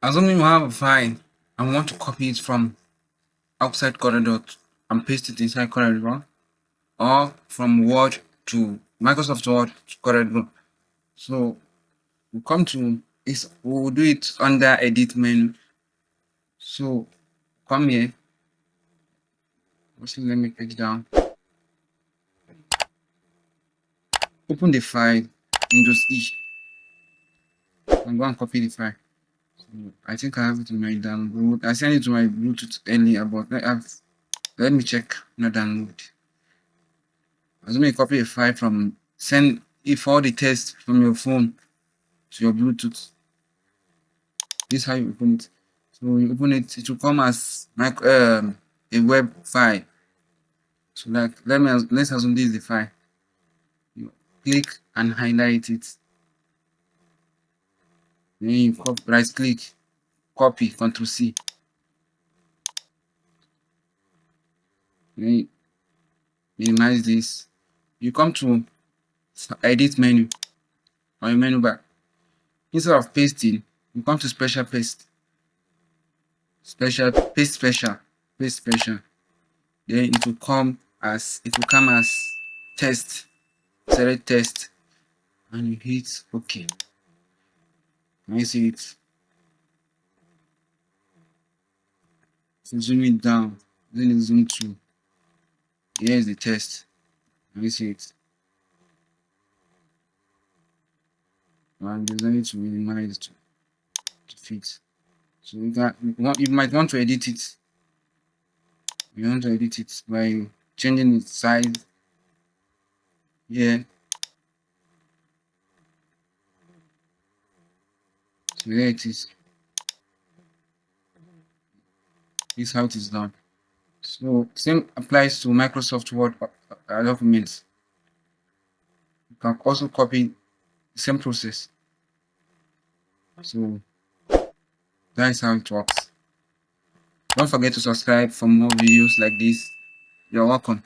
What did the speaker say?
Assuming you have a file and want to copy it from outside CorelDRAW and paste it inside CorelDRAW, or from Word to Microsoft Word to CorelDRAW. So we'll come to this, we'll do it under edit menu. So come here. Let me click down. Open the file, Windows E. I'm going to copy the file. So I think I have it in my download. I sent it to my Bluetooth earlier, but let me check not download. Assuming you copy a file from send if all the text from your phone to your Bluetooth. This is how you open it. So you open it, it will come as a web file. So like let's assume this is the file. You click and highlight it. Then you right click, copy, Ctrl C. Then you minimize this. You come to edit menu or your menu bar. Instead of pasting, you come to special paste. Paste special. Then it will come as test. Select test and you hit OK. Can you see it? So zoom it down, then you zoom to. Here is the test. Can you see it? And there's no need to minimize to fit. So you might want to edit it. You want to edit it by changing its size. Yeah. So there it is. This is how it is done. So same applies to Microsoft Word documents. You can also copy the same process. So that is how it works. Don't forget to subscribe for more videos like this. You're welcome.